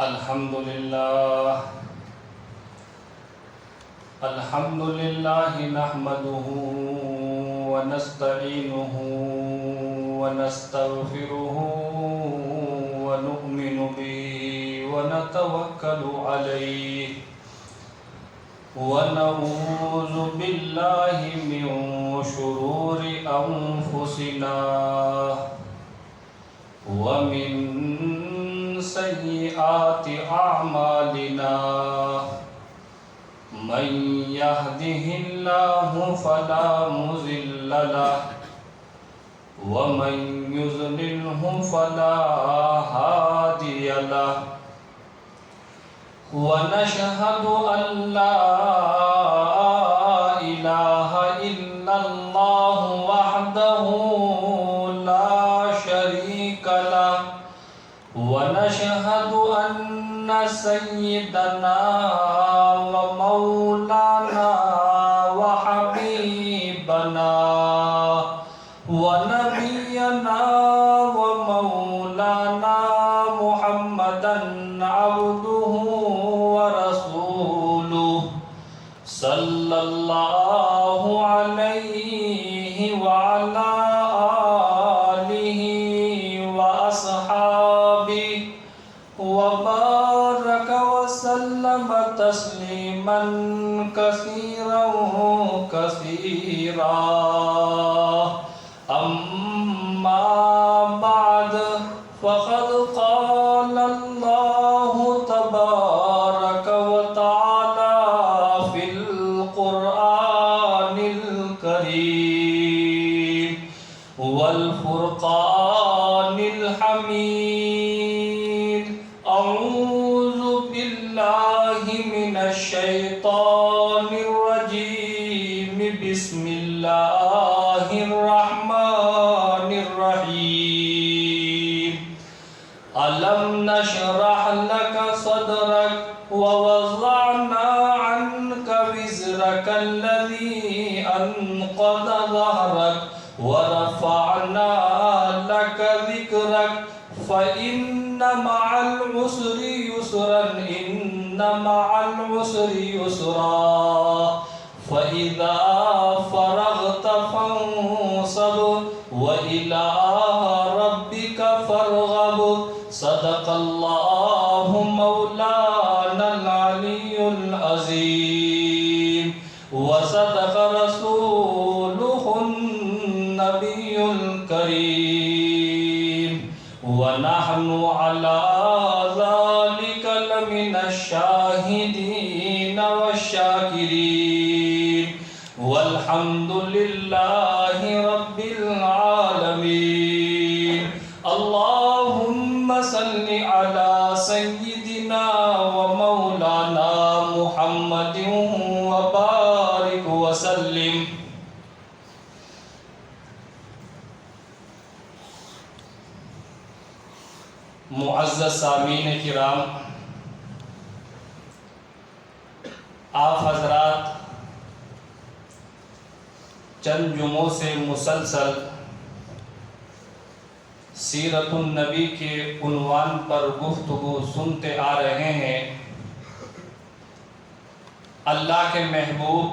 الحمد لله نحمده ونستعينه ونستغفره ونؤمن به ونتوكل عليه ونعوذ بالله من شرور أنفسنا ومن سيئات أعمالنا من يهده الله فلا مضل له ومن يضلله فلا هادي له ونشهد أن لا إله إلا الله وحده لا شريك له ونشهد أن سيدنا ومولانا وحبيبنا ونبينا ومولانا محمدا عبده ورسوله صلى الله عليه وعلى آله وأصحابه وبارك وسلم تسليما كثيرا كثيرا أما بعد فقد قال الله تبارك وتعالى في القرآن الكريم والفرقان الحميد أعوذ بالله من الشيطان الرجيم بسم الله الرحمن الرحيم ألم نشرح لك صدرك ووضعنا عنك وزرك الذي أنقض ظهرك ورفعنا لك ذكرك فإن مع العسر يسرا إن مع العسر يسرا فإذا فرغت فانصب وإلى ربك فارغب صدق الله مولانا العلي العظيم وصدق رسوله النبي الكريم ونحن على ذلك لمن الشاهدين والشاكرين والحمد لله رب العالمين اللهم صل على سيدنا ومولانا محمد وبارك وسلم معزز سامعین کرام، آپ حضرات چند جمعوں سے مسلسل سیرت النبی کے عنوان پر گفتگو سنتے آ رہے ہیں۔ اللہ کے محبوب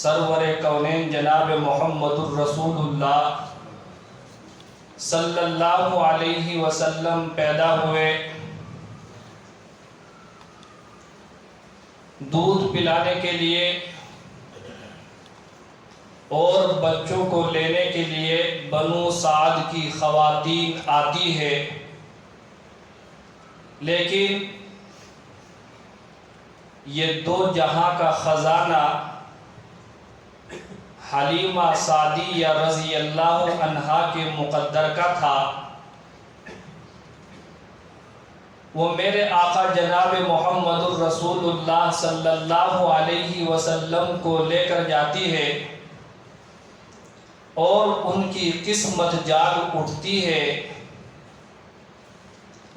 سرور کونین جناب محمد الرسول اللہ صلی اللہ علیہ وسلم پیدا ہوئے، دودھ پلانے کے لیے اور بچوں کو لینے کے لیے بنو سعد کی خواتین آتی ہے، لیکن یہ دو جہاں کا خزانہ حلیمہ سعدیہ رضی اللہ عنہا کے مقدر کا تھا۔ وہ میرے آقا جناب محمد الرسول اللہ صلی اللہ علیہ وسلم کو لے کر جاتی ہے اور ان کی قسمت جاگ اٹھتی ہے،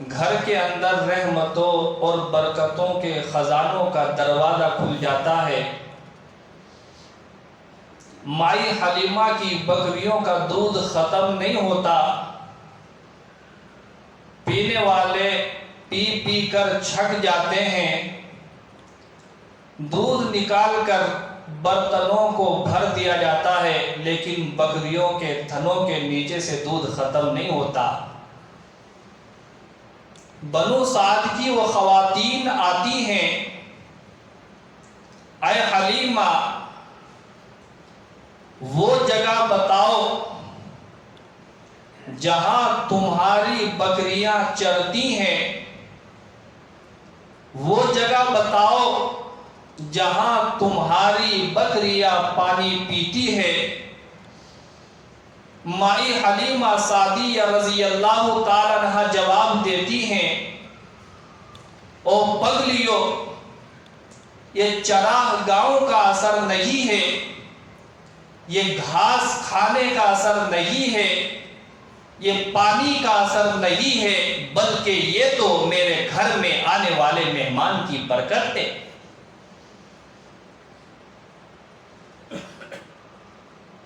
گھر کے اندر رحمتوں اور برکتوں کے خزانوں کا دروازہ کھل جاتا ہے۔ مائی حلیمہ کی بکریوں کا دودھ ختم نہیں ہوتا، پینے والے پی پی کر چھک جاتے ہیں، دودھ نکال کر برتنوں کو بھر دیا جاتا ہے، لیکن بکریوں کے تھنوں کے نیچے سے دودھ ختم نہیں ہوتا۔ بنو سعد کی وہ خواتین آتی ہیں، اے حلیمہ وہ جگہ بتاؤ جہاں تمہاری بکریاں چرتی ہیں، وہ جگہ بتاؤ جہاں تمہاری بکریاں پانی پیتی ہے۔ مائی حلیمہ سعدیہ رضی اللہ تعالیٰ عنہ جواب دیتی ہیں، او پگلیو، یہ چراہ گاؤں کا اثر نہیں ہے، یہ گھاس کھانے کا اثر نہیں ہے، یہ پانی کا اثر نہیں ہے، بلکہ یہ تو میرے گھر میں آنے والے مہمان کی برکت ہے۔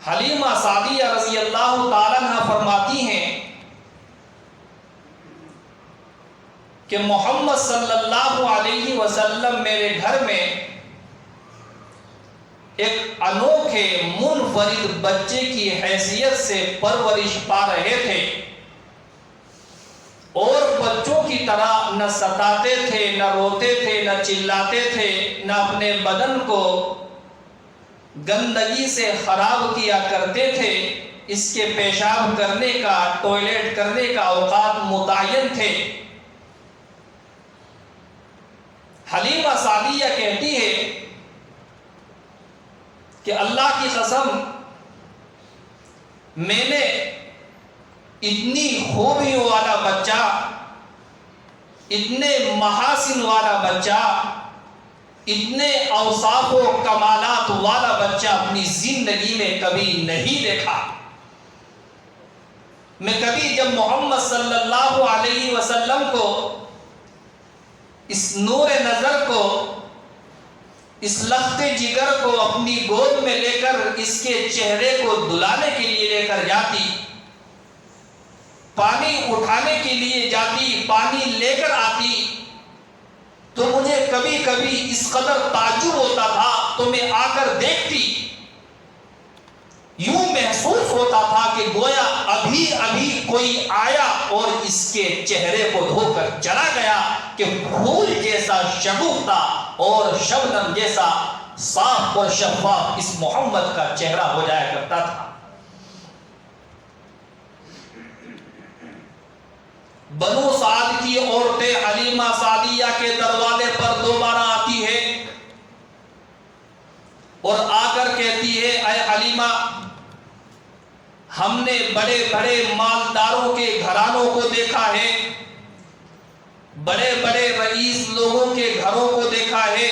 حلیمہ سعدیہ رضی اللہ تعالیٰ عنہ فرماتی ہیں کہ محمد صلی اللہ علیہ وسلم میرے گھر میں ایک انوکھے منفرد بچے کی حیثیت سے پرورش پا رہے تھے، اور بچوں کی طرح نہ ستاتے تھے، نہ روتے تھے، نہ چلاتے تھے، نہ اپنے بدن کو گندگی سے خراب کیا کرتے تھے۔ اس کے پیشاب کرنے کا، ٹوائلٹ کرنے کا اوقات متعین تھے۔ حلیمہ سعدیہ کہتی ہے کہ اللہ کی قسم، میں نے اتنی خوبیوں والا بچہ، اتنے محاسن والا بچہ، اتنے اوصاف و کمالات والا بچہ اپنی زندگی میں کبھی نہیں دیکھا۔ میں کبھی جب محمد صلی اللہ علیہ وسلم کو، اس نور نظر کو، اس لخت جگر کو اپنی گود میں لے کر اس کے چہرے کو دلانے کے لیے لے کر جاتی، پانی اٹھانے کے لیے جاتی، پانی لے کر آتی، تو مجھے کبھی کبھی اس قدر تعجب ہوتا تھا، تو میں آ کر دیکھتی، یوں محسوس ہوتا تھا کہ گویا ابھی ابھی کوئی آیا اور اس کے چہرے کو دھو کر چلا گیا، کہ پھول جیسا شگفتہ اور شبنم جیسا صاف اور شفاف اس محمد کا چہرہ ہو جایا کرتا تھا۔ بنو سعد کی عورتیں حلیمہ سعدیہ کے دروازے پر دوبارہ آتی ہے اور آ کر کہتی ہے، اے حلیمہ، ہم نے بڑے بڑے مالداروں کے گھرانوں کو دیکھا ہے، بڑے بڑے رئیس لوگوں کے گھروں کو دیکھا ہے،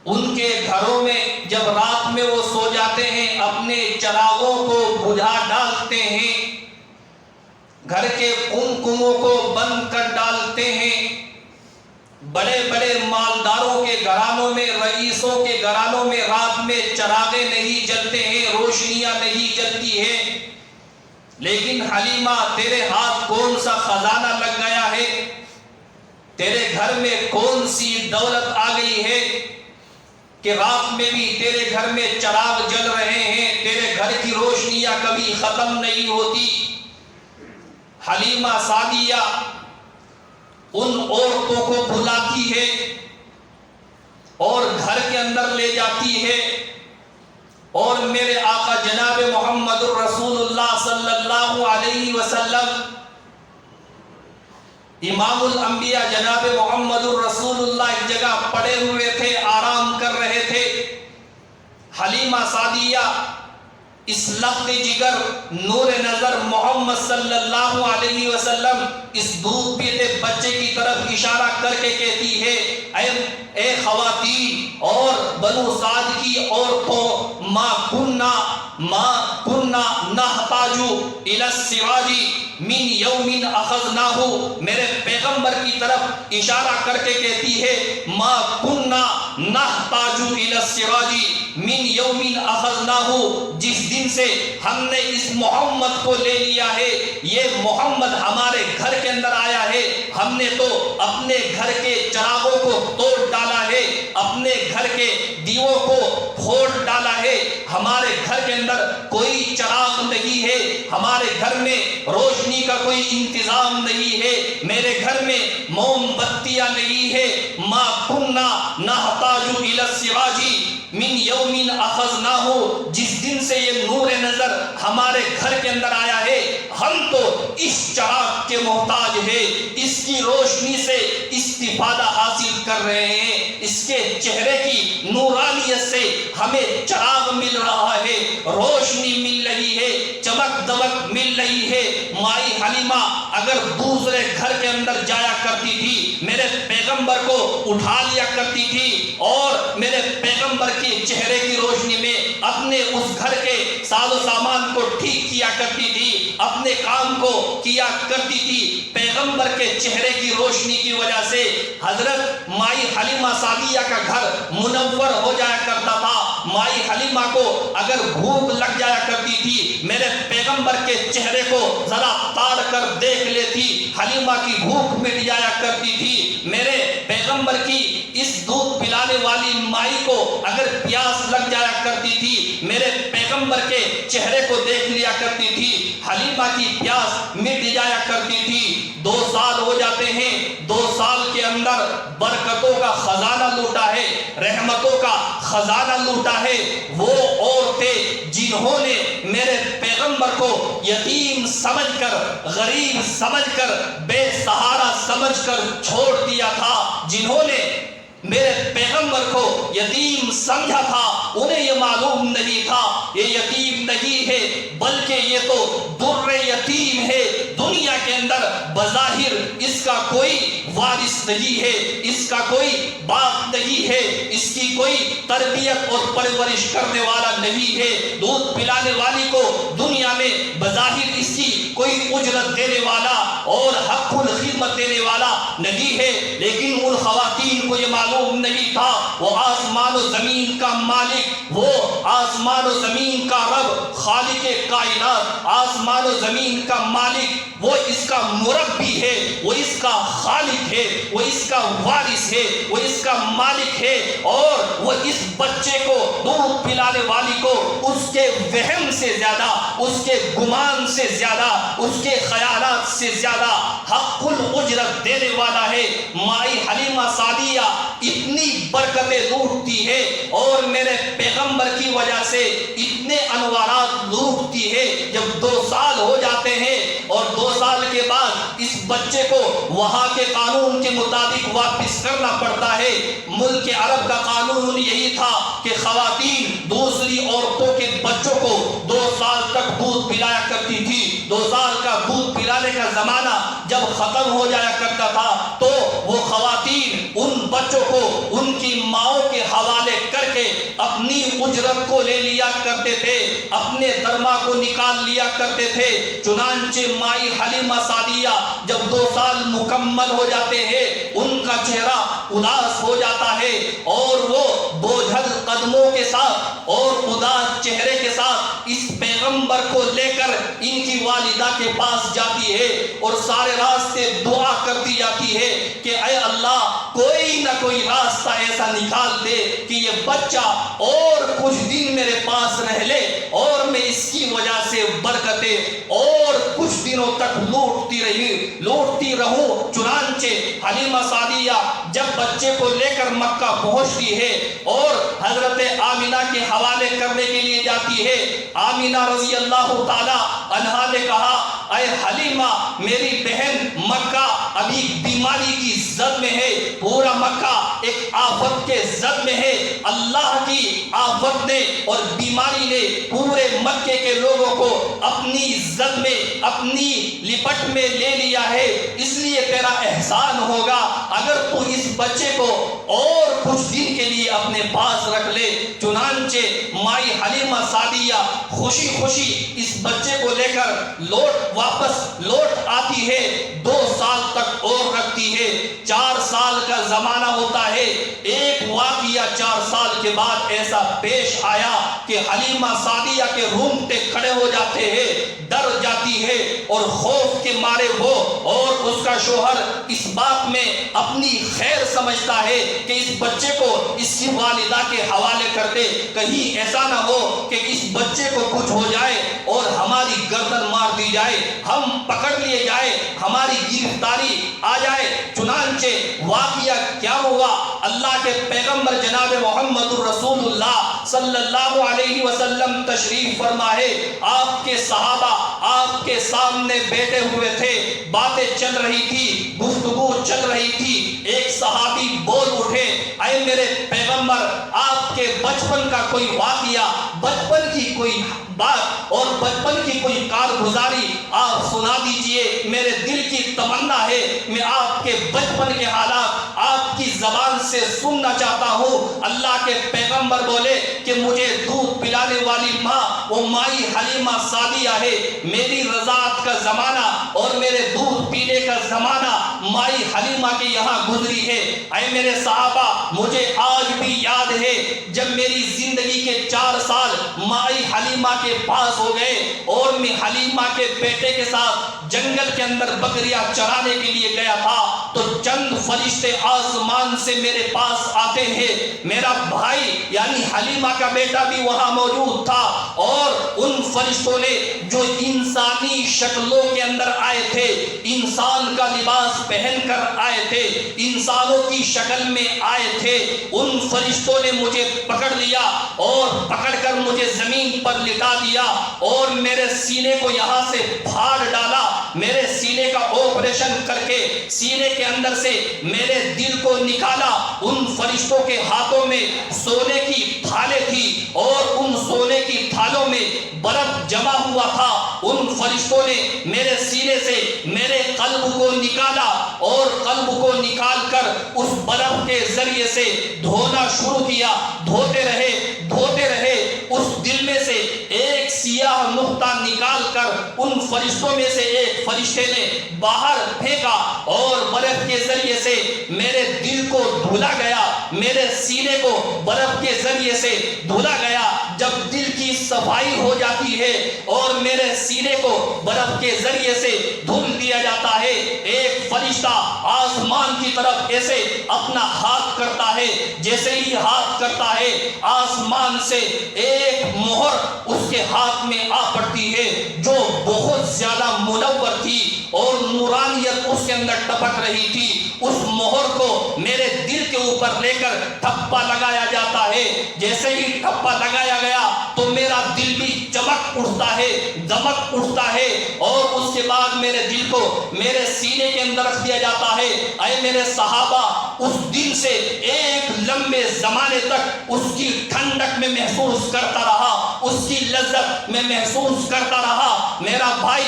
ان کے گھروں میں جب رات میں وہ سو جاتے ہیں اپنے چراغوں کو بجھا ڈالتے ہیں، گھر کے کمکموں کو بند کر ڈالتے ہیں۔ بڑے بڑے مالداروں کے گھرانوں میں، رئیسوں کے گھرانوں میں رات میں چراغے نہیں جلتے ہیں، روشنیاں نہیں جلتی ہیں، لیکن حلیمہ تیرے ہاتھ کون سا خزانہ لگ گیا ہے، تیرے گھر میں کون سی دولت آ گئی ہے کہ رات میں بھی تیرے گھر میں چراغ جل رہے ہیں، تیرے گھر کی روشنیاں کبھی ختم نہیں ہوتی۔ حلیمہ سعدیہ ان عورتوں کو بلاتی ہے اور گھر کے اندر لے جاتی ہے، اور میرے آقا جناب محمد الرسول اللہ صلی اللہ علیہ وسلم، امام الانبیاء جناب محمد الرسول اللہ ایک جگہ پڑے ہوئے تھے، آرام کر رہے تھے۔ حلیمہ سعدیہ اس لخت جگر، نور نظر محمد صلی اللہ علیہ وسلم اس دودھ پیتے بچے کی طرف اشارہ کر کے کہتی ہے، اے خواتین اور بنو سعد کی عورتوں، ما کننا نحتاج الی السواج من یوم اخذناہ، میرے پیغمبر کی طرف اشارہ کر کے کہتی ہے، ما کننا نحتاج الی السواج من یوم اخذناہ، جس دن سے ہم نے اس محمد کو لے لیا ہے، یہ محمد ہمارے گھر کے اندر آیا ہے، ہم نے تو اپنے گھر کے چراغوں کو توڑ ڈالا ہے، اپنے گھر کے دیووں کو پھوڑ ڈالا ہے، ہمارے گھر کے اندر کوئی چراغ نہیں ہے، ہمارے گھر میں روشنی کا کوئی انتظام نہیں ہے، میرے گھر میں موم بتیاں نہیں ہے۔ ما کننا نحتاج الی السراج من یوم اخذناہ، جس دن سے یہ نور نظر ہمارے گھر کے اندر آیا ہے، ہم تو اس چراغ کے محتاج ہیں، اس کی روشنی سے استفادہ حاصل کر رہے ہیں، اس کے چہرے کی نورانیت سے ہمیں چراغ مل رہا ہے، روشنی مل رہی ہے، چمک دمک مل رہی ہے۔ مائی حلیمہ اگر دوسرے گھر کے اندر جایا کرتی تھی، میرے پیغمبر کو اٹھا لیا کرتی تھی اور میرے پیغمبر کے چہرے کی روشنی میں اپنے اس گھر کے ساز و سامان کو ٹھیک کیا کرتی تھی، اپنے کام کو کیا کرتی تھی۔ پیغمبر کے چہرے کی روشنی کی وجہ سے حضرت مائی حلیمہ سعدیہ کا گھر منور ہو جایا کرتا تھا۔ مائی حلیمہ کو اگر بھوک لگ جایا کرتی تھی، میرے پیغمبر کے چہرے کو ذرا تاڑ کر دیکھ لیتی، حلیمہ کی بھوک مٹ جایا کرتی تھی۔ میرے پیغمبر کی اس دودھ پلانے والی مائی کو اگر پیاس لگ جایا کرتی تھی، میرے پیغمبر کے چہرے کو دیکھ لیا کرتی تھی، حلیمہ کی پیاس مٹ جایا کرتی تھی۔ 2 سال ہو جاتے ہیں، 2 سال کے اندر برکتوں کا خزانہ لوٹا ہے، رحمتوں کا خزانہ لوٹا ہے۔ وہ عورتیں جنہوں نے میرے پیغمبر کو یتیم سمجھ کر، غریب سمجھ کر، بے سہارا سمجھ کر چھوڑ دیا تھا، جنہوں نے میرے پیغمبر کو یتیم سمجھا تھا، انہیں یہ معلوم نہیں تھا یہ یتیم نہیں ہے بلکہ یہ تو در یتیم ہے۔ دنیا کے اندر بظاہر اس کا کوئی وارث نہیں ہے، اس کا کوئی باپ نہیں ہے، اس کی کوئی تربیت اور پرورش کرنے والا نہیں ہے، دودھ پلانے والی کو دنیا میں بظاہر اس کی کوئی اجرت دینے والا اور حق الخدمت دینے والا نہیں ہے، لیکن ان خواتین کو یہ معلوم نہیں تھا وہ آسمان و زمین کا مالک، وہ آسمان و زمین کا رب، خالق کائنات، آسمان و زمین کا مالک، وہ اس کا مربی ہے، وہ اس کا خالق ہے، وہ اس کا وارث ہے، وہ اس کا مالک ہے، اور وہ اس بچے کو دودھ پلانے والی کو اس کے وہم سے زیادہ، اس کے گمان سے زیادہ، اس کے خیالات سے زیادہ حق الاجرت دینے والا ہے۔ مائی حلیمہ سعدیہ اتنی برکتیں لوٹتی ہے اور میرے پیغمبر کی وجہ سے اتنے انوارات لوٹتی ہے۔ جب 2 سال ہو جاتے ہیں اور 2 سال کے بعد اس بچے کو وہاں کے قانون کے مطابق واپس کرنا پڑتا ہے۔ ملک عرب کا قانون یہی تھا کہ خواتین دوسری عورتوں کے بچوں کو 2 سال تک دودھ پلایا کرتی تھی۔ 2 سال کا دودھ پلانے کا زمانہ جب ختم ہو جایا کرتا تھا تو وہ خواتین ان بچوں کو ان کی ماؤں کے حوالے کر کے اپنی اجرت کو لے لیا کرتے تھے، اپنے درما کو نکال لیا کرتے تھے۔ چنانچہ مائی حلیمہ سعدیہ جب 2 سال مکمل ہو جاتے ہیں، ان کا چہرہ اداس ہو جاتا ہے اور وہ بوجھل قدموں کے ساتھ اور اداس چہرے کے ساتھ اس پیغمبر کو لے کر ان کی والدہ کے پاس جاتی ہے اور سارے راستے دعا کرتی جاتی ہے کہ اے اللہ کوئی نہ کوئی راستہ ایسا نکال دے کہ یہ بچہ اور کچھ دن میرے پاس رہ لے اور میں اس کی وجہ سے برکتیں اور کچھ دنوں تک لوٹتی رہوں۔ چنانچہ حلیمہ سعدیہ جب بچے کو لے کر مکہ پہنچتی ہے اور حضرت آمینہ کے حوالے کرنے کے لیے جاتی ہے، آمینہ رضی اللہ تعالی عنہا نے کہا اے حلیمہ میری بہن مکہ ابھی بیماری کی زد میں ہے، پورا مکہ ایک آفت کے زد میں ہے، اللہ کی آفت نے اور بیماری نے پورے مکے کے لوگوں کو اپنی زد میں اپنی لپٹ میں لے لیا ہے، اس لیے تیرا احسان ہوگا اگر تو اس بچے کو اور کچھ دن کے لیے اپنے پاس رکھ لے۔ چنانچہ مائی حلیمہ سعدیہ خوشی خوشی اس بچے کو لے کر واپس لوٹ آتی ہے، 2 سال تک اور رکھتی ہے۔ 4 سال کا زمانہ ہوتا ہے۔ ایک واقعہ گیا 4 سال کے بعد ایسا پیش آیا کہ حلیمہ سعدیہ کے رونگٹے کھڑے ہو جاتے ہیں، ڈر جاتی ہے، اور خوف کے مارے وہ اور اس کا شوہر اس بات میں اپنی خیر سمجھتا ہے کہ اس بچے کو اس کی والدہ کے حوالے کر دے، کہیں ایسا نہ ہو کہ اس بچے کو کچھ ہو جائے اور ہماری گردن مار دی جائے، ہم پکڑ لیے جائے، ہماری گرفتاری آ جائے۔ چنانچہ واقعہ کیا ہوا، اللہ کے پیغمبر جناب محمد الرسول اللہ صلی اللہ علیہ وسلم تشریف فرما ہے، آپ کے صحابہ آپ کے سامنے بیٹھے ہوئے تھے، باتیں چل رہی تھی، گفتگو چل رہی تھی، ایک صحابی بول اٹھے، اے میرے پیغمبر، آپ کے بچپن کا کوئی واقعہ، بچپن کی کوئی بات اور بچپن کی کوئی کارگزاری آپ سنا دیجئے، میرے دل کی تمنا ہے، میں آپ کے بچپن کے حالات آپ کی زبان سے سننا چاہتا ہوں۔ اللہ کے پیغمبر بولے کہ مجھے دودھ پلانے والی ماں وہ مائی حلیمہ سعدیہ ہے، میری رضاعت کا زمانہ اور میرے دودھ پینے کا زمانہ مائی حلیمہ کے یہاں گزری ہے۔ اے میرے صحابہ، مجھے آج بھی یاد ہے جب میری زندگی کے 4 سال مائی حلیمہ کے پاس ہو گئے اور میں حلیمہ کے بیٹے کے ساتھ جنگل کے اندر بکریاں چرانے کے لیے گیا تھا تو چند فرشتے آسمان سے میرے پاس آتے ہیں، میرا بھائی یعنی حلیمہ کا بیٹا بھی وہاں موجود تھا، اور ان فرشتوں نے جو انسانی شکلوں کے اندر آئے تھے، انسان کا لباس پہن کر آئے تھے، انسانوں کی شکل میں آئے تھے، ان فرشتوں نے مجھے پکڑ لیا اور پکڑ کر مجھے زمین پر لٹا دیا اور میرے سینے کو یہاں سے پھاڑ ڈالا، میرے سینے کا آپریشن کر کے سینے کے اندر سے میرے دل کو نکالا۔ ان فرشتوں کے ہاتھوں میں سونے کی تھالیں تھی اور ان سونے کی تھالوں میں برف جمع ہوا تھا، ان فرشتوں نے میرے سینے سے میرے قلب کو نکالا اور قلب کو نکال کر اس برف کے ذریعے سے دھونا شروع کیا، دھوتے رہے دھوتے رہے، اس دل میں سے ایک سیاہ نقطہ نکال کر ان فرشتوں میں سے ایک فرشتے نے باہر پھینکا اور برف کے ذریعے سے میرے دل کو دھلا گیا، میرے سینے کو برف کے ذریعے سے دھلا گیا۔ جب دل کی صفائی ہو جاتی ہے اور میرے سینے کو برف کے ذریعے سے دھل دیا جاتا ہے، ایک فرشتہ آسمان کی طرف ایسے اپنا ہاتھ کرتا ہے، جیسے ہی ہاتھ کرتا ہے آسمان سے ایک مہر اس کے ہاتھ میں آ پڑتی ہے جو بہت زیادہ منور تھی اور نورانیت اس کے اندر ٹپک رہی تھی۔ اس مہر کو میرے دل کے اوپر لے کر ٹھپا لگایا جاتا ہے، جیسے ہی ٹھپا لگایا گیا تو میرا دل بھی چمک اٹھتا ہے، دمک اٹھتا ہے، اور اس کے بعد میرے دل کو میرے سینے کے اندر رکھ دیا جاتا ہے۔ اے میرے صحابہ، اس دن سے ایک لمبے زمانے تک اس کی ٹھنڈک میں محسوس کرتا رہا، اس کی لذت میں محسوس کرتا رہا۔ میرا بھائی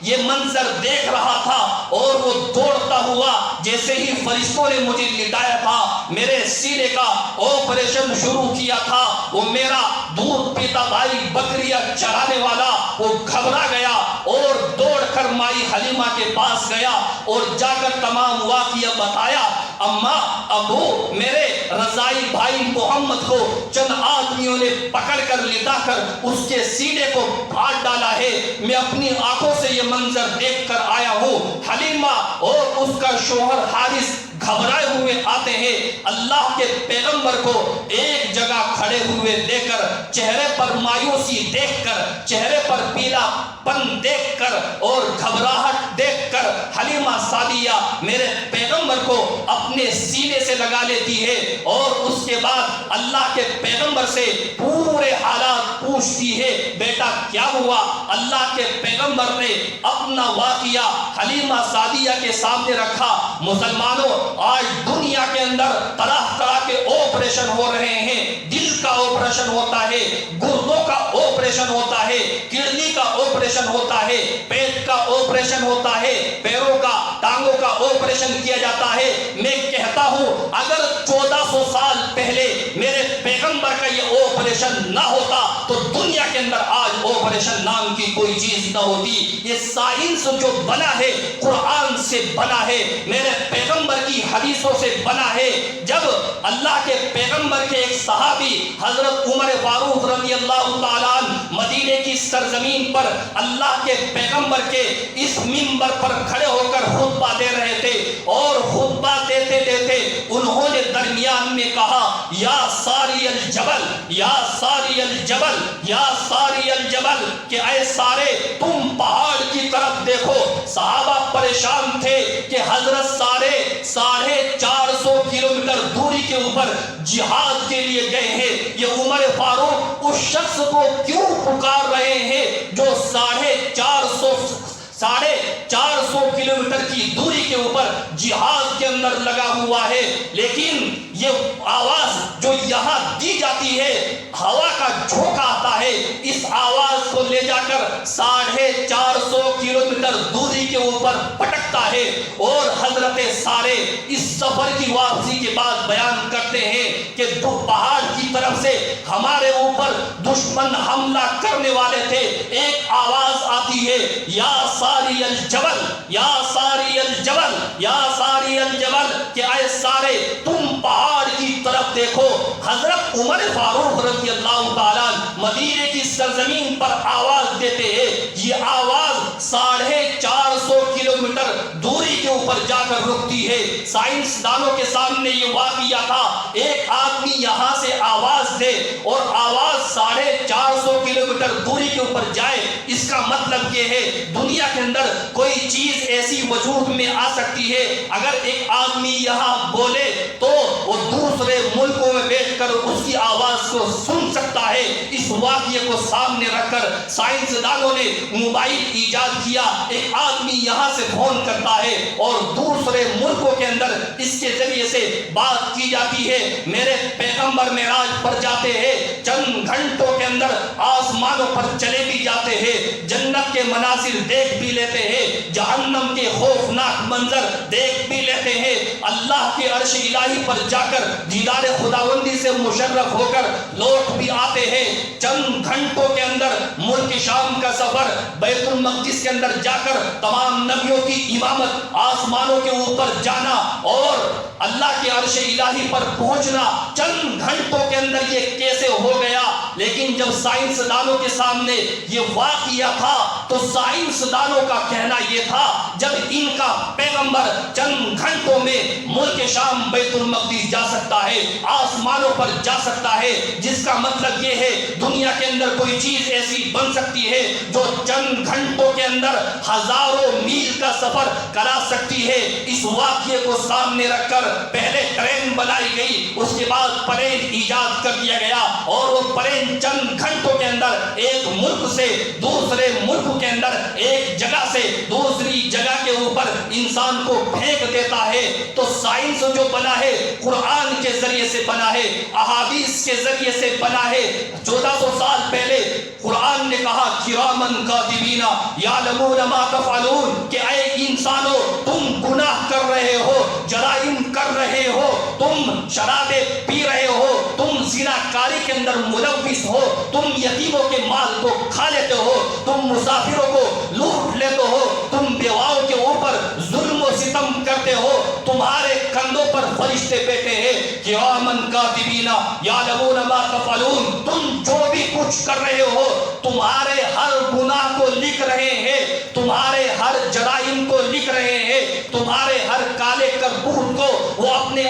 یہ منظر دیکھ رہا تھا اور وہ دوڑتا ہوا، جیسے ہی فرشتوں نے مجھے لٹایا تھا، میرے سینے کا آپریشن شروع کیا تھا، وہ میرا دودھ پیتا بھائی بکریاں چرانے والا وہ گھبرا گیا اور دوڑ کر مائی حلیمہ کے پاس گیا اور جا کر تمام واقعہ بتایا۔ اماں، ابو، میرے رضائی بھائی محمد کو چند آدمیوں نے پکڑ کر لٹا کر اس کے سینے کو پھاڑ ڈالا ہے، میں اپنی آنکھوں سے یہ منظر دیکھ کر آیا ہوں۔ حلیمہ اور اس کا شوہر حارث گھبرائے ہوئے آتے ہیں، اللہ کے پیغمبر کو ایک جگہ کھڑے ہوئے دیکھ کر، چہرے پر مایوسی دیکھ کر، چہرے پر پیلا پن دیکھ کر اور گھبراہٹ دیکھ کر حلیمہ سعدیہ میرے پیغمبر کو اپنے سینے سے لگا لیتی ہے اور اس کے بعد اللہ کے پیغمبر سے پورے حالات پوچھتی ہے، بیٹا کیا ہوا؟ اللہ کے پیغمبر نے اپنا واقعہ حلیمہ سعدیہ کے سامنے رکھا۔ مسلمانوں، آج دنیا کے اندر طرح طرح کے آپریشن ہو رہے ہیں، دل کا آپریشن ہوتا ہے، گردوں کا آپریشن ہوتا ہے، کڈنی کا آپریشن ہوتا ہے، پیٹ کا آپریشن ہوتا ہے، پیروں کا، ٹانگوں کا آپریشن کیا جاتا ہے۔ میں کہتا ہوں اگر 1400 سال پہلے میرے پیغمبر کا یہ آپریشن نہ ہوتا تو دنیا کے اندر آج آپریشن نام کی کوئی چیز نہ ہوتی۔ یہ سائنس جو بنا ہے قرآن سے بنا ہے، میرے پیغمبر کی حدیثوں سے بنا ہے۔ جب اللہ کے پیغمبر کے ایک صحابی حضرت عمر فاروق رضی اللہ تعالیٰ عنہ مدینے کی سرزمین پر اللہ کے پیغمبر کے اس منبر پر کھڑے ہو کر خطبہ دے رہے تھے، اور خطبہ دیتے دیتے انہوں نے درمیان میں کہا یا ساری الجبل، یا ساری الجبل، یا ساری الجبل، کہ اے سارے تم پہاڑ کی طرف دیکھو۔ صحابہ پریشان تھے کہ حضرت سارے 450 کلومیٹر دوری کے اوپر جہاد کے لیے گئے ہیں، یہ عمر فاروق اس شخص کو کیوں پکار رہے ہیں جو 450 کلومیٹر کی دوری کے اوپر جہاد کے اندر لگا ہوا ہے؟ لیکن یہ آواز جو یہاں دی جاتی ہے، ہوا کا جھونکا آتا ہے، اس آواز کو لے جا کر 450 کلومیٹر دوری کے اوپر پٹکتا ہے، اور حضرت سارے اس سفر کی واپسی کے بعد بیان کرتے ہیں کہ دو پہاڑ کی طرف سے ہمارے اوپر دشمن حملہ کرنے والے تھے، ایک آواز آتی ہے یا ساری الجبل، یا ساری الجبل، یا ساری الجبل، کہ اے سارے تم پہاڑ کی طرف دیکھو۔ حضرت عمر فاروق رضی اللہ تعالیٰ مدینے کی سرزمین پر آواز دیتے ہیں، یہ آواز 450 کلومیٹر دوری کے اوپر جا کر رکتی ہے۔ سائنسدانوں کے سامنے یہ واقعہ تھا، ایک آدمی یہاں سے آواز دے اور آواز 450 کلومیٹر دوری کے اوپر جائے، اس کا مطلب یہ ہے دنیا کے اندر کوئی چیز ایسی وجود میں آ سکتی ہے، اگر ایک آدمی یہاں بولے تو وہ دوسرے ملکوں میں بیٹھ کر اس کی آواز کو سن سکتا ہے۔ اس واقعے کو سامنے رکھ کر سائنسدانوں نے موبائل ایجاد کیا، ایک آدمی یہاں سے فون کرتا ہے اور دوسرے ملکوں کے اندر اس کے ذریعے سے بات کی جاتی ہے۔ میرے پیغمبر معراج پر جاتے ہیں، چند گھنٹوں کے اندر آسمانوں پر چلے بھی جاتے ہیں، جنت کے مناظر دیکھ بھی لیتے ہیں، جہنم کے خوفناک منظر دیکھ بھی لیتے ہیں، اللہ کے عرش الہی پر جا کر دیدار خداوندی سے مشرف ہو کر لوٹ بھی آتے ہیں۔ چند گھنٹوں کے اندر ملک شام کا سفر، بیت المقدس کے اندر جا کر تمام نبیوں کی امامت، آسمانوں کے اوپر جانا اور اللہ کے عرش الہی پر پہنچنا، چند گھنٹوں کے اندر یہ کیسے ہو گیا؟ لیکن جب سائنسدانوں کے سامنے یہ واقعہ تھا تو سائنسدانوں کا کہنا یہ تھا جب ان کا پیغمبر چند گھنٹوں میں ملک شام بیت المقدس جا سکتا ہے، آسمانوں پر جا سکتا ہے، جس کا مطلب یہ ہے دنیا کے اندر کوئی چیز ایسی بن سکتی ہے جو چند گھنٹوں کے اندر ہزاروں میل کا سفر کرا سکتی ہے۔ اس واقعے کو سامنے رکھ کر پہلے ٹرین بنائی گئی، اس کے بعد پلین ایجاد کر دیا گیا، اور وہ پلین چند گھنٹوں کے اندر ایک ملک سے دوسرے ملک کے اندر، ایک جگہ سے دوسری جگہ کے اوپر انسان کو پھینک دیتا ہے۔ تو سائنس جو بنا ہے قرآن کے ذریعے سے بنا ہے، احادیث کے ذریعے سے بنا ہے۔ 1400 سال پہلے قرآن نے کہا کرامن کاتبین یعلمون ما تفعلون، کہ اے انسانوں تم گناہ کر رہے ہو، جرائم کر رہے ہو، تم شرابیں پی رہے ہو، تم زنا کاری کے اندر ملوث ہو، تم یتیموں کے مال کو کھا لیتے ہو، تم مسافروں کو لوٹ لیتے ہو، تم بیواؤں کے اوپر ظلم و ستم کرتے ہو، تمہارے کندھوں پر فرشتے بیٹھے ہیں کرامن کاتبین یعلمون ما تفعلون، تم جو بھی کچھ کر رہے ہو تمہارے ہر گناہ کو لکھ رہے ہیں، تمہارے ہر جرائم کو لکھ رہے ہیں، تمہارے ہر کالے کرتوت کو وہ اپنے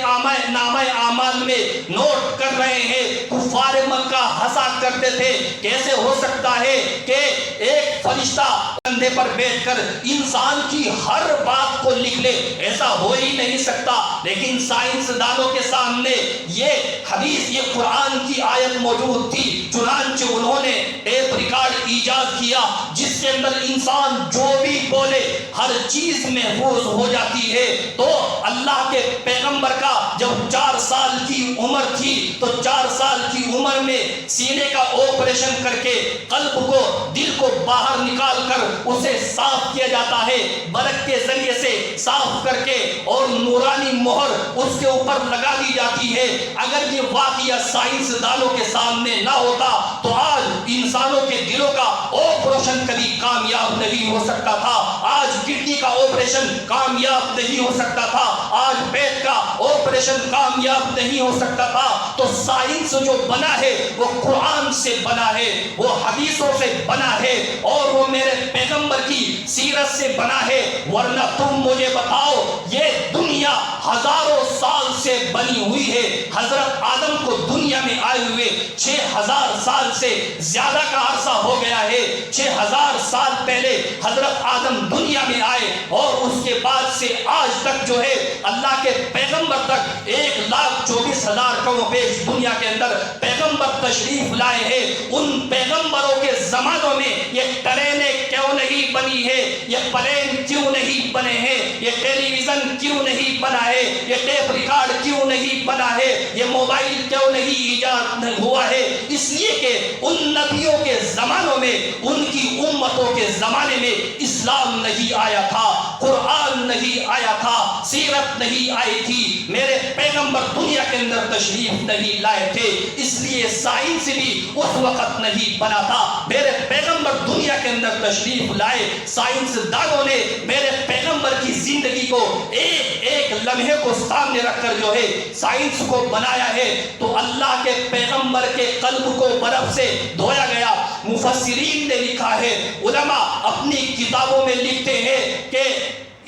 نامہ اعمال میں نوٹ کر رہے ہیں۔ کفار مکہ ہنسا کرتے تھے، کیسے ہو سکتا ہے کہ ایک فرشتہ کندھے پر بیٹھ کر انسان کی ہر بات کو لکھ لے؟ ایسا ہو ہی نہیں سکتا۔ لیکن سائنسدانوں کے سامنے یہ حدیث، یہ قرآن کی آیت موجود تھی، چنانچہ انہوں نے ٹیپ ریکارڈ ایجاد کیا جس کے اندر انسان جو بھی بولے ہر چیز محفوظ ہو جاتی ہے۔ تو اللہ کے پیغمبر کا جب 4 سال کی عمر تھی تو 4 سال کی عمر میں سینے کا آپریشن کر کے قلب کو، دل کو باہر نکال کر اسے صاف کیا جاتا ہے، برق کے ذریعے سے صاف کر کے، اور نورانی مہر اس کے اوپر لگا دی جاتی ہے۔ اگر یہ واقعہ سائنسدانوں کے سامنے نہ ہوتا تو آج انسانوں کے دلوں کا آپریشن کبھی کامیاب نہیں ہو سکتا تھا، آج کڈنی کا آپریشن آپریشن کامیاب نہیں ہو سکتا تھا، آج پیٹ کا آپریشن کامیاب نہیں ہو سکتا تھا، تو سائنس جو بنا ہے وہ قرآن سے بنا ہے، وہ حدیثوں سے بنا ہے، اور وہ میرے پیغمبر کی سیرت سے بنا ہے۔ ورنہ تم مجھے بتاؤ، یہ دنیا ہزاروں سال سے بنی ہوئی ہے، حضرت آدم کو دنیا میں آئے ہوئے 6000 سال سے زیادہ کا عرصہ ہو گیا ہے۔ 6000 سال پہلے حضرت آدم دنیا میں آئے، اور اس کے بعد سے آج تک جو ہے اللہ کے پیغمبر تک 1,24,000 کم و بیش دنیا کے اندر پیغمبر تشریف لائے ہیں۔ ان پیغمبروں کے زمانوں میں یہ ٹرینیں کیوں نہیں بنی ہے، یہ پلین کیوں نہیں بنے ہیں، یہ ٹیلی ویژن کیوں نہیں بنا ہے، یہ ٹیپ ریکارڈ کیوں نہیں بنا ہے، یہ موبائل کیوں نہیں ایجاد ہوا ہے؟ اس لیے کہ ان نبیوں کے زمانوں میں، ان کی امتوں کے زمانے میں اسلام نہیں آیا تھا، قرآن نہیں آیا تھا، سیرت نہیں آئی تھی، میرے پیغمبر دنیا کے اندر تشریف نہیں لائے تھے، اس لیے سائنس بھی اس وقت نہیں بنا تھا۔ میرے پیغمبر دنیا کے اندر تشریف لائے، سائنس دانوں نے میرے پیغمبر کی زندگی کو ایک ایک لمحے کو سامنے رکھ کر جو ہے سائنس کو بنایا ہے۔ تو اللہ کے پیغمبر کے قلب کو برف سے دھویا گیا۔ مفسرین نے لکھا ہے، علماء اپنی کتابوں میں لکھتے ہیں کہ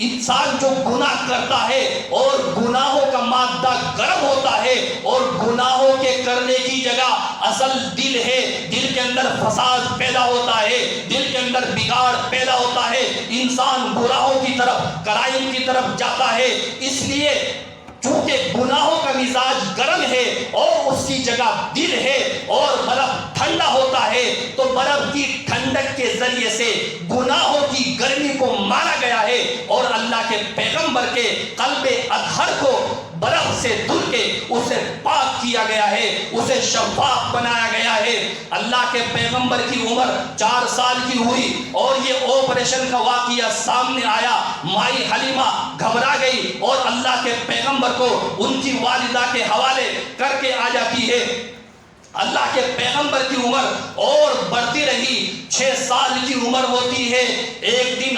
انسان جو گناہ کرتا ہے اور گناہوں کا مادہ گرم ہوتا ہے، اور گناہوں کے کرنے کی جگہ اصل دل ہے، دل کے اندر فساد پیدا ہوتا ہے، دل کے اندر بگاڑ پیدا ہوتا ہے، انسان گناہوں کی طرف، کرائم کی طرف جاتا ہے۔ اس لیے چونکہ گناہوں کا مزاج گرم ہے اور اس کی جگہ دل ہے، اور برف ٹھنڈا ہوتا ہے، تو برف کی ٹھنڈک کے ذریعے سے گناہوں کی گرمی کو مارا گیا ہے، اور اللہ کے پیغمبر کے قلب اطہر کو برف سے دھل کے اسے پاک کیا گیا ہے، اسے شفاف بنایا گیا ہے۔ اللہ کے پیغمبر کی عمر 4 سال کی ہوئی اور یہ آپریشن کا واقعہ سامنے آیا۔ مائی حلیمہ گھبرا گئی اور اللہ کے پیغمبر کو ان کی والدہ کے حوالے کر کے آ جاتی ہے۔ اللہ کے پیغمبر کی عمر اور بڑھتی رہی، 6 سال کی عمر ہوتی ہے۔ ایک دن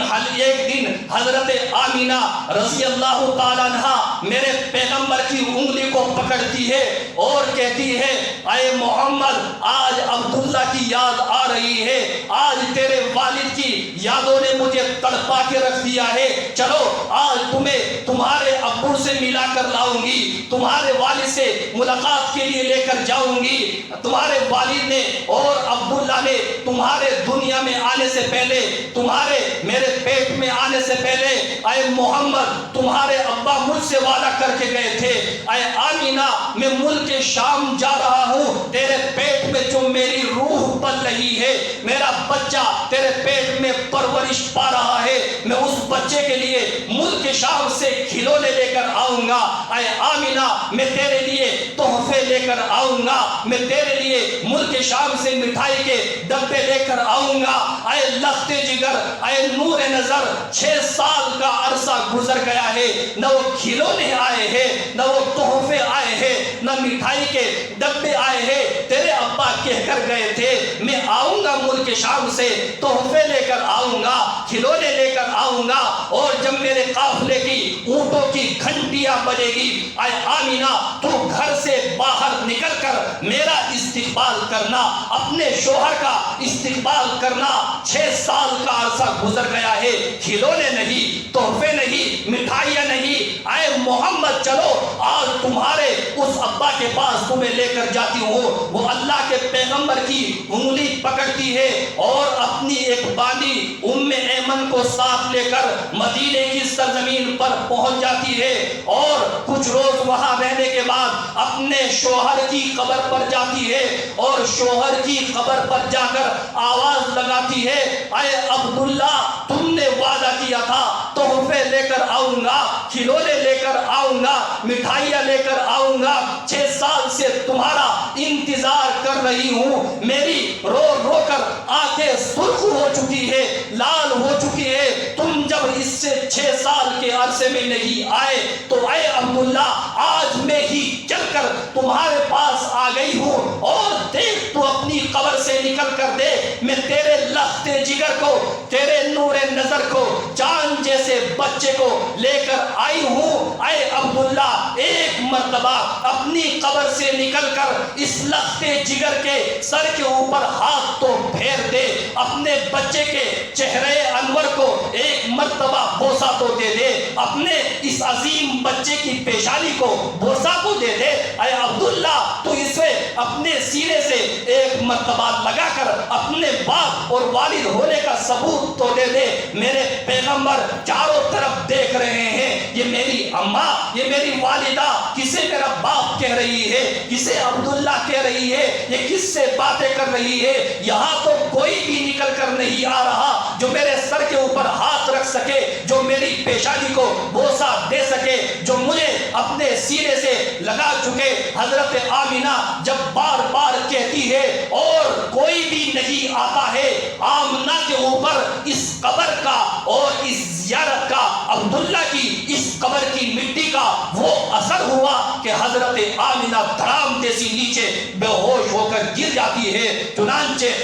حضرت آمینہ رضی اللہ تعالیٰ عنہ میرے پیغمبر کی انگلی کو پکڑتی ہے اور کہتی ہے، اے محمد، آج عبداللہ کی یاد آ رہی ہے، آج تیرے والد کی یادوں نے مجھے تڑپا کے رکھ دیا ہے، چلو آج تمہیں تمہارے ابو سے ملا کر لاؤں گی، تمہارے والد سے ملاقات کے لیے لے کر جاؤں گی۔ تمہارے والد نے اور عبداللہ نے تمہارے دنیا میں آنے سے پہلے، تمہارے میرے پیٹ میں آنے سے پہلے، اے محمد، تمہارے ابا مجھ سے وعدہ کر کے گئے تھے، اے آمینہ، میں ملک شام جا رہا ہوں، تیرے پیٹ میں جو میری روح پل رہی ہے، میرا بچہ تیرے پیٹ میں پرورش پا رہا ہے، میں اس بچے کے لیے ملک شام سے کھلونے لے کر آؤں گا، اے آمینہ، میں تیرے لیے تحفے لے کر آؤں گا، میں تیرے لیے ملک شام سے مٹھائی کے ڈبے لے کر آؤں گا۔ اے لخت جگر، اے نور نظر، 6 سال کا عرصہ گزر گیا ہے، نہ وہ کھلونے آئے ہیں، نہ وہ تحفے آئے ہیں، نہ مٹھائی کے ڈبے آئے ہیں۔ تیرے ابا کہہ کر گئے تھے، میں آؤں گا ملک شام سے، تحفے لے کر آؤں گا، کھلونے لے کر آؤں گا، اور جب میرے قافلے کی اونٹوں کی گھنٹیاں بجے گی، اے آمینہ، تو گھر سے باہر نکل کر میرا استقبال کرنا، اپنے شوہر کا استقبال کرنا۔ 6 سال کا عرصہ گزر گیا ہے، کھلونے نہیں، تحفے نہیں، مٹھائیاں نہیں۔ اے محمد، چلو آج تمہارے اس ابا کے پاس تمہیں لے کر جاتی ہوں۔ وہ اللہ کے پیغمبر کی انگلی پکڑتی ہے اور اپنی ایک بانی ام ایمن کو ساتھ لے کر مدینے کی سرزمین پر پہنچ جاتی ہے، اور کچھ روز وہاں رہنے کے بعد اپنے شوہر کی قبر پر جاتی ہے، اور شوہر کی قبر پر جا کر آواز لگاتی ہے، اے عبداللہ، تم نے وعدہ کیا تھا تحفے لے کر آؤں گا، کھلونے لے کر آؤں گا، مٹھائیاں لے کر آؤں گا، 6 سال سے تمہارا انتظار کر رہی ہوں، میری رو رو کر آنکھیں سرخ ہو چکی ہے، لال ہو چکی ہے، تم جب جب اس سے 6 سال کے عرصے میں نہیں آئے تو اے عبداللہ آج میں ہی چل کر تمہارے پاس آ گئی ہوں، اور دیکھ تو اپنی قبر سے نکل کر دے، میں تیرے لخت جگر کو، تیرے نور نظر کو، چاند جیسے بچے کو لے کر آئی ہوں۔ اے عبداللہ ایک مرتبہ اپنی قبر سے نکل کر اس لخت جگر کے سر کے اوپر ہاتھ تو پھیر دے، اپنے بچے کے چہرے انور کو ایک مرتبہ بوسہ تو دے دے، اپنے اس عظیم بچے کی پیشانی کو بوسہ تو دے دے۔ اے عبداللہ تو اسے اپنے سینے سے ایک مرتبہ لگا کر اپنے باپ اور والد ہونے کا ثبوت تو دے دے۔ میرے پیغمبر چاروں طرف دیکھ رہے ہیں، یہ میری اماں، یہ میری والدہ کسے میرا باپ کہہ رہی ہے، کسے عبداللہ کہہ رہی ہے، یہ کس سے باتیں کر رہی ہے؟ یہاں تو کوئی بھی نکل کر نہیں آ رہا جو میرے سر کے اوپر ہاتھ رکھ سکے، جو میری پیشانی کو بوسہ دے سکے، جو مجھے اپنے سینے سے لگا چکے۔ حضرت آمینہ جب بار بار کہتی ہے اور کوئی بھی نہیں آتا ہے، آمنہ کے اوپر اس قبر کا اور اس زیارت کا، عبداللہ کی اس قبر کی مٹی کا وہ اثر ہوا کہ حضرت آمینہ دھڑام جیسی نیچے بے ہوش ہو کر گر جاتی ہے۔ چنانچہ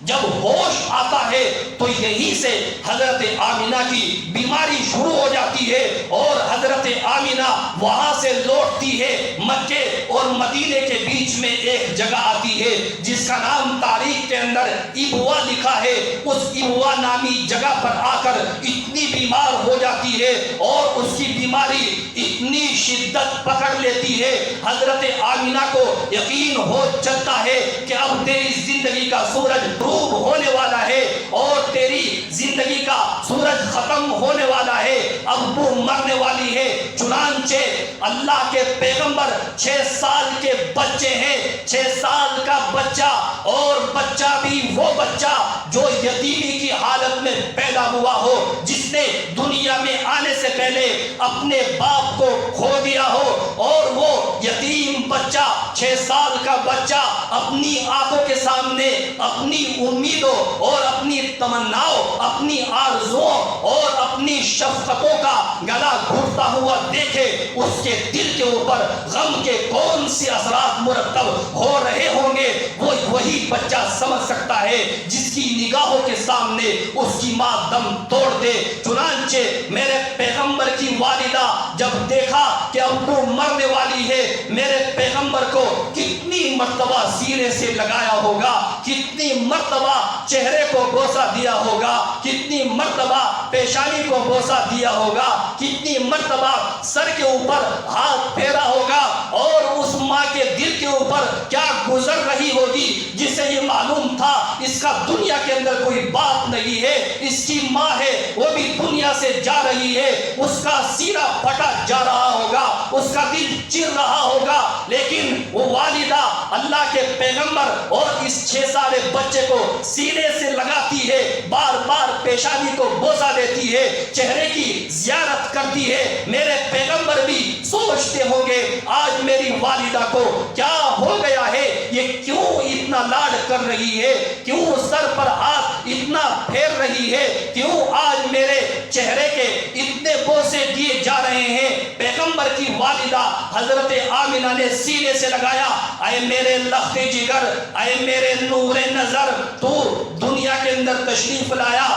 جب ہوش آتا ہے تو یہیں سے حضرت آمینہ کی بیماری شروع ہو جاتی ہے، اور حضرت آمینہ وہاں سے لوٹتی ہے۔ مکے اور مدینے کے بیچ میں ایک جگہ آتی ہے جس کا نام تاریخ کے اندر ابوا لکھا ہے۔ اس ابوا نامی جگہ پر آ کر اتنی بیمار ہو جاتی ہے اور اس کی بیماری اتنی شدت پکڑ لیتی ہے، حضرت آمینہ کو یقین ہو چلتا ہے کہ اب تیری زندگی کا سورج غروب ہونے والا ہے اور تیری زندگی کا سورج ختم ہونے والا ہے، اب تو مرنے والی ہے۔ چنانچہ اللہ کے پیغمبر 6 سال کے بچے ہیں، 6 سال کا بچہ، اور بچہ بھی وہ بچہ جو یتیمی کی حالت میں پیدا ہوا ہو، جس نے دنیا میں آنے سے پہلے اپنے باپ کو کھو دیا ہو، اور وہ یتیم بچہ 6 سال کا بچہ اپنی آنکھوں کے سامنے اپنی امیدوں اور اپنی تمناؤں، اپنی آرزوؤں اور اپنی شفقتوں کا گلا گھٹتا ہوا دیکھے، اس کے دل کے اوپر غم کے کون سے اثرات مرتب ہو رہے ہوں گے، وہ وہی بچہ سمجھ سکتا ہے جس کی نگاہوں کے سامنے اس کی ماں دم توڑ دے۔ چنانچہ میرے پیغمبر کی والدہ جب دیکھا کہ اب تو مرنے والی ہے، میرے پیغمبر کو کتنی مرتبہ سینے سے لگایا ہوگا، کتنی مرتبہ چہرے کو بوسہ دیا ہوگا، کتنی مرتبہ پیشانی کو بوسہ دیا ہوگا، کتنی مرتبہ سر کے اوپر ہاتھ پھیرا ہوگا، اور اس ماں کے دل کے اوپر کیا گزر رہی ہوگی جسے یہ معلوم تھا اس کا دنیا کے اندر کوئی باپ نہیں ہے، اس کی ماں ہے وہ بھی دنیا سے جا رہی ہے، اس کا سینہ پھٹا جا رہا ہوگا، اس کا دل چر رہا ہوگا، لیکن وہ والدہ اللہ کے پیغمبر اور اس 6 سالے بچے کو سینے سے لگاتی ہے، بار بار پیشانی کو بوسہ دیتی ہے، چہرے کی زیارت کرتی ہے۔ میرے پیغمبر بھی سوچتے ہوں گے آج میری والدہ کو کیا ہو گیا ہے، یہ کیوں اتنا لاڈ کر رہی ہے، کیوں سر پر ہاتھ اتنا پھیر رہی ہے، کیوں آج میرے چہرے کے اتنے بوسے دیے جا رہے ہیں۔ پیغمبر کی والدہ حضرت آمینہ نے سینے سے لگایا، اے میرے لخت جگر، اے میرے نور نظر، تو دنیا کے اندر تشریف لایا،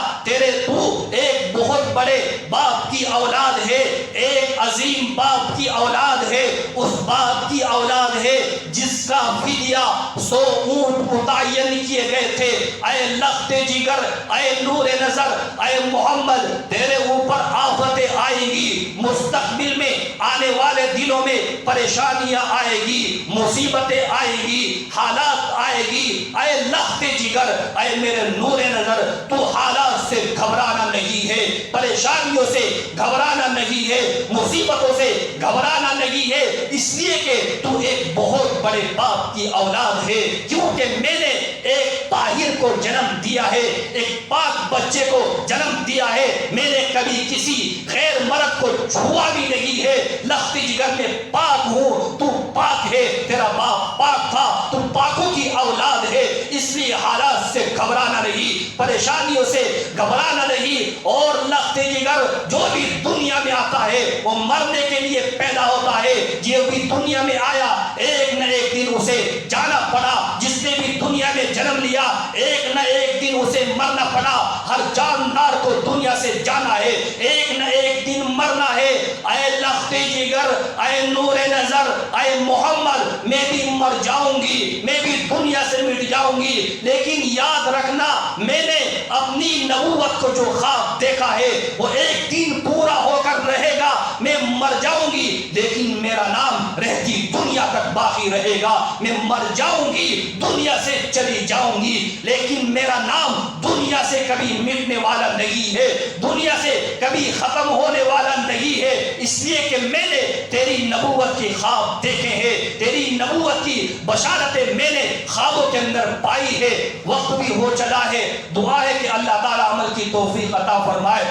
تو ایک بہت بڑے باپ کی اولاد ہے، ایک عظیم باپ کی اولاد ہے، اس باپ کی اولاد ہے جس کا فدیہ 100 اونٹ متعین کیے گئے تھے۔ اے لخت جگر، اے نور نظر، اے محمد، تیرے اوپر آفتیں آئیں گی، مستقبل میں آنے والے دنوں میں پریشانیاں آئے گی، مصیبتیں آئیں گی، حالات آئے گی۔ اے لخت جگر، اے میرے نور نظر، تو حالات سے گھبرانا نہیں ہے، پریشانیوں سے گھبرانا نہیں ہے، مصیبتوں سے گھبرانا نہیں ہے، اس لیے کہ تو ایک بہت بڑے باپ کی اولاد ہے، کیونکہ میں نے ایک طاہر کو جنم دیا ہے، ایک پاک بچے کو جنم دیا ہے، میں نے کبھی کسی غیر مرد کو چھوا بھی نہیں ہے۔ لخت جگر نے پاک پاک ہوں، تو پاک ہے، تیرا باپ پاک تھا، تو پاکوں کی اولاد ہے، اس لیے حالات سے گھبرانا نہیں، پریشانیوں سے گھبرانا نہیں۔ اور لخت جگر جو بھی دنیا میں آتا ہے وہ مرنے کے لیے پیدا ہوتا ہے، یہ بھی دنیا میں آیا، ایک نہ ایک دن اسے جانا پڑا، جس نے بھی دنیا میں جنم لیا ایک نہ ایک دن اسے مرنا پڑا، ہر جاندار کو دنیا سے جانا ہے، ایک نہ ایک دن مرنا ہے۔ اے لخت جگر، اے نور نظر، اے محمد، میں بھی مر جاؤں گی، میں بھی دنیا سے مٹ جاؤں گی، لیکن یاد رکھنا میں نے اپنی نبوت کو جو خواب دیکھا ہے وہ ایک دن پورا ہو کر رہے گا، میں مر جاؤں گی لیکن میرا نام رہتی دنیا تک باقی رہے گا، میں مر جاؤں گی، دنیا سے چلی جاؤں گی، لیکن میرا نام دنیا سے کبھی مٹنے والا نہیں ہے، دنیا سے کبھی ختم ہونے والا نہیں ہے، اس لیے کہ میں نے تیری نبوت کے خواب دیکھے ہیں، تیری نبوت کی بشارتیں میں نے خوابوں کے اندر پائی ہے۔ وقت بھی ہو چلا ہے، دعا ہے کہ اللہ تعالیٰ عمل کی توفیق عطا فرمائے۔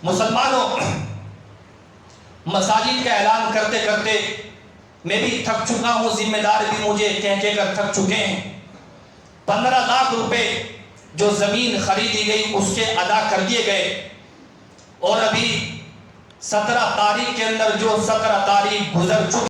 مسلمانوں، مساجد کا اعلان کرتے کرتے میں بھی تھک چکا ہوں، ذمہ دار بھی مجھے کہہ کر تھک چکے ہیں۔ 15 لاکھ روپے جو زمین خریدی گئی اس کے ادا کر دیے گئے، اور ابھی 17 تاریخ کے اندر جو 17 تاریخ گزر چکی